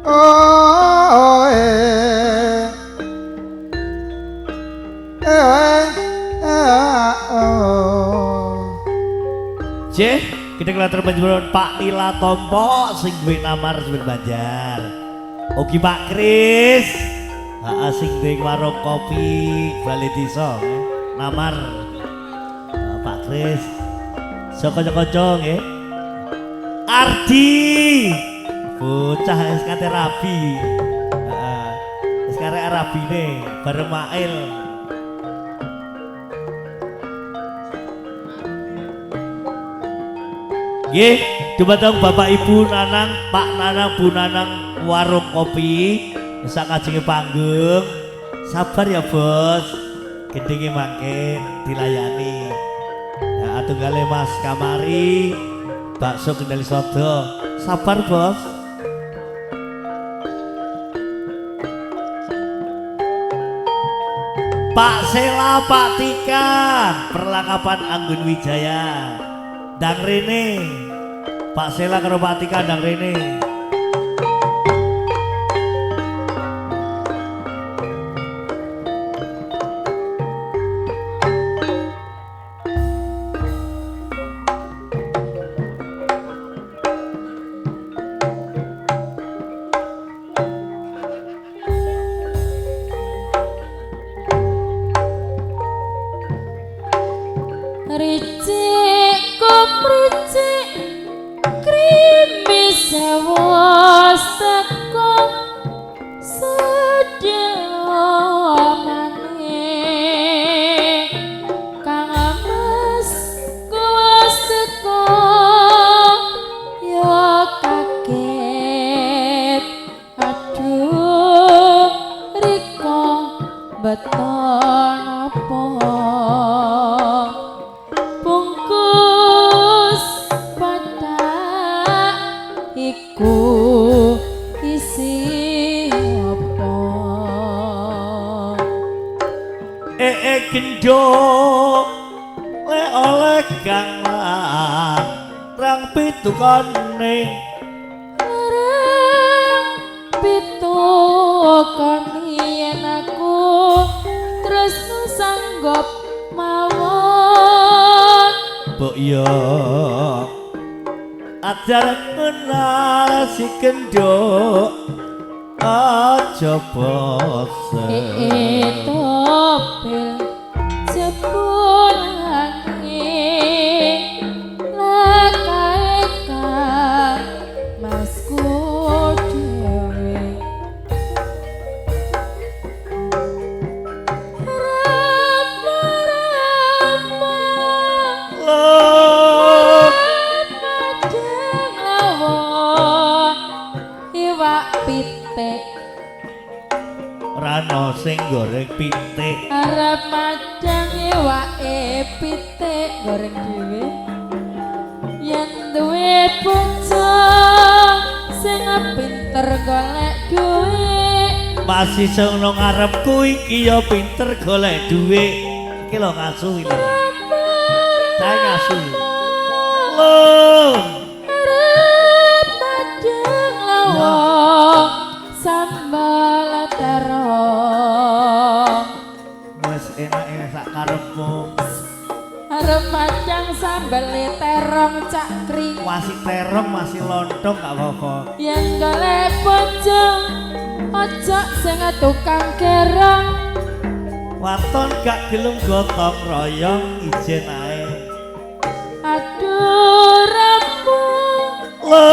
oh Cih, kita kelatar panjenengan Pak Nila Tompo sing duwe namar sing Banjar. Ugi Pak Kris. Heeh sing duwe warung kopi Bali Desa namar. Pak Kris. Saka-kanca nggih. Ardi. Bocah wis kate rabi. Heeh. Wis karek rabine bareng Mail. Nggih, dumateng Bapak Ibu Nanang, Pak Nanang, Bu Nanang warung kopi sakajenge panggung. Sabar ya, Bos. Gendenge mangke dilayani. Ya atunggale Mas Kamari, bakso Kendali Sodo. Sabar, Bos. Pak Sela, Pak Tika, perlengkapan Anggun Wijaya. Dang Rene, Pak Sela karo Pak Tika Dang Rene. Gendong le oleh kang rang pitukane rang pitukane yen aku tresno sanggop mawon mbok yo ajar kenal si gendong aja bosen topel sepulangin lakaeka masku dewe rama-rama madang lawa iwak pitik rano sing goreng pitik arep madang iwake pitik goreng dhewe yen duwe bojo sing pinter golek duit masih sono ngarepku iki ya pinter golek duit iki lho ngasu iki saya ngasu lho arep madang lawa sambal terong wis enak sak karepmu arep madang sambal terong cak kring masih terong masih lontong gak apa-apa yen golek bojo ojo sing tukang gerong waton gak gelem gotong royong ijen ae aduh rembu lho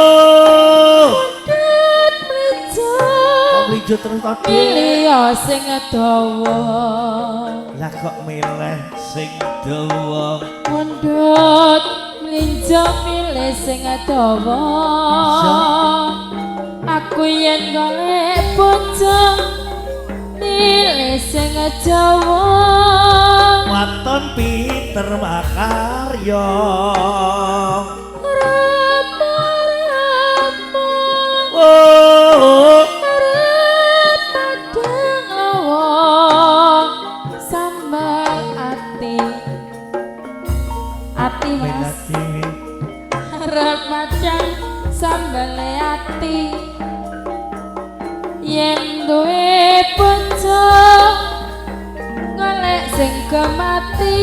mlijo terus tadi pilih sing dawa lah kok milih sing dawa mundut mlinjo milih sing dawa aku yen golek bojo milih sing Jawa waton pinter makarya rama-rama oh arep madang sambal ati yen duwe bojo golek sing kemati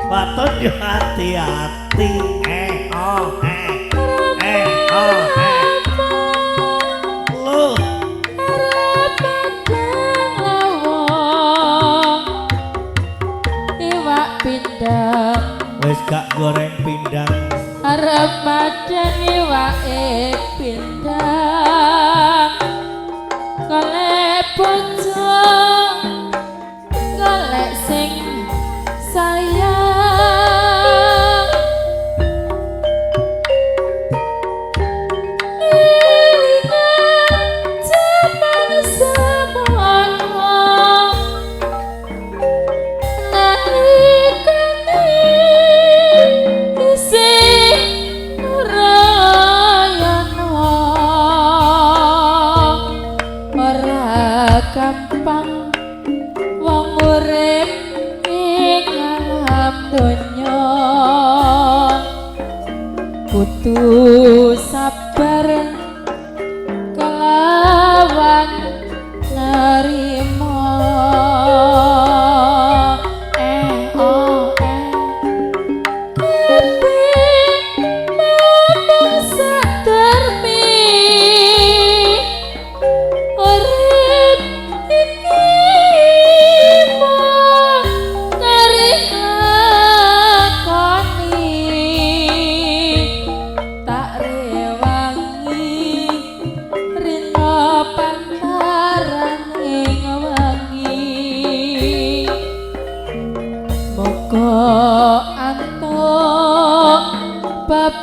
waton yo hati-hati lu iwak pindang wis gak goreng pindang arep padan iwake pindang golek bojo golek sing sayang ilingan jaman semono nalikane isih rayana ora gampang wong urip ing alam donya kudu sabar kelawan nerima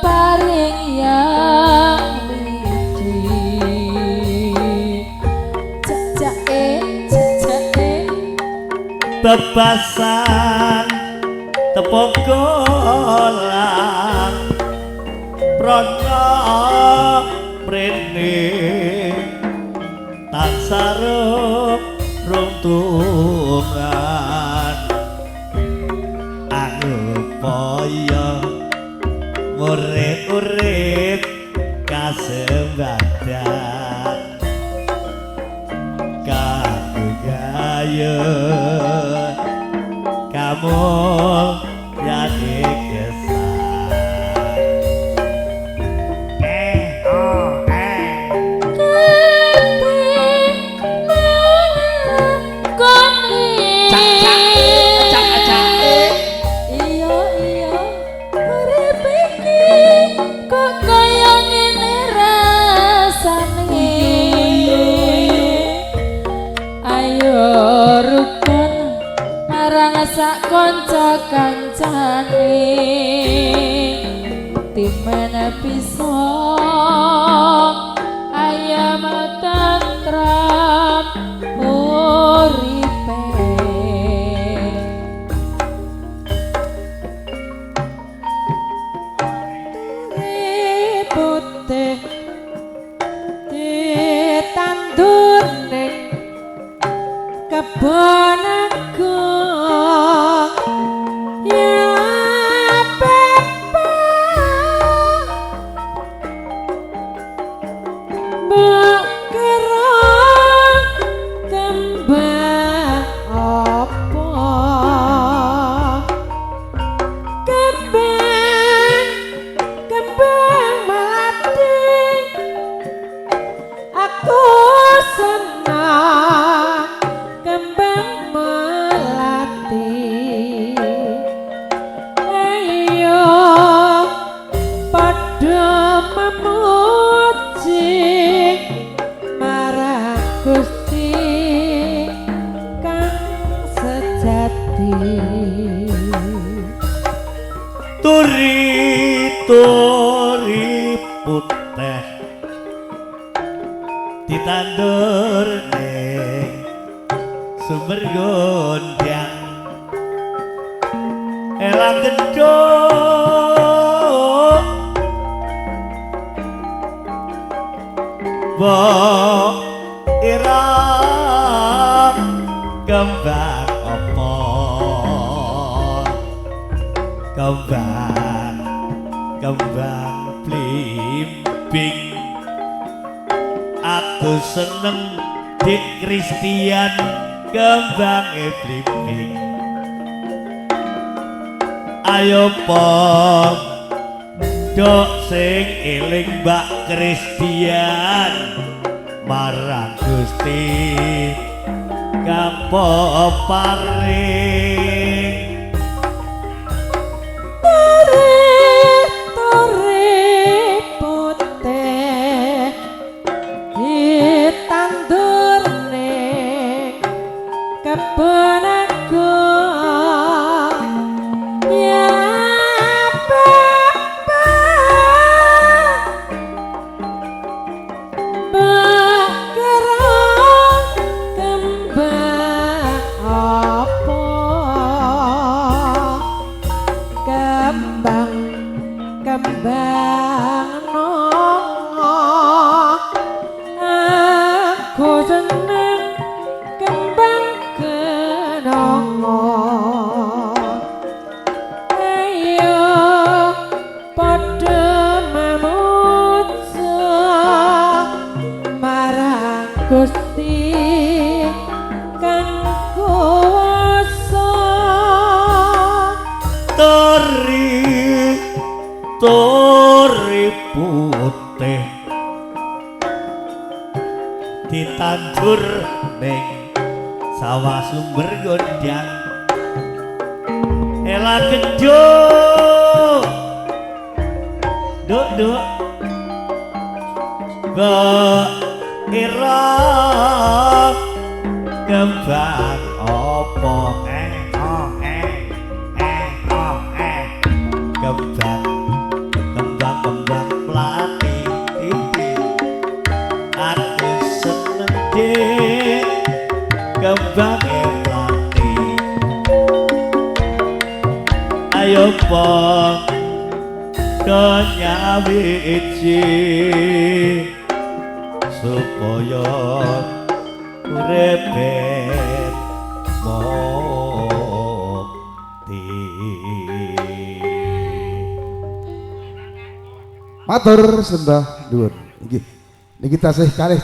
paring yang wiji jejake bebasan tepung golang prono prene tansah runtungan aku poyo urip kasembadan kamu gaya kamu jadi sak kanca kancane timen bisa ayam tentram uripe putih ditandur ning kebon turi putih ditandur ning sumber gondang elang gendong mbok irang kembang apa kembang blimbing aku seneng Dik Christian kembang blimbing. Ayo pom dok sing eling Mbak Christian marang Gusti kampo paring. Tore putih ditandur ning kebon aku ya Bapa bakerong kembang apa kembang nongo aku seneng kembang kenongo. Ayo padha mamutsa marang Gusti kang kuwasa. Tori putih ditandur ning sawah sumber gondang. Ela kejo duk ira kembang opo kembang plati aku seneng Dik kembang plati. Ayo pom donya wiji supaya urip mokti. Matur sembah dhuwur. Nggih. Niki tasih kalih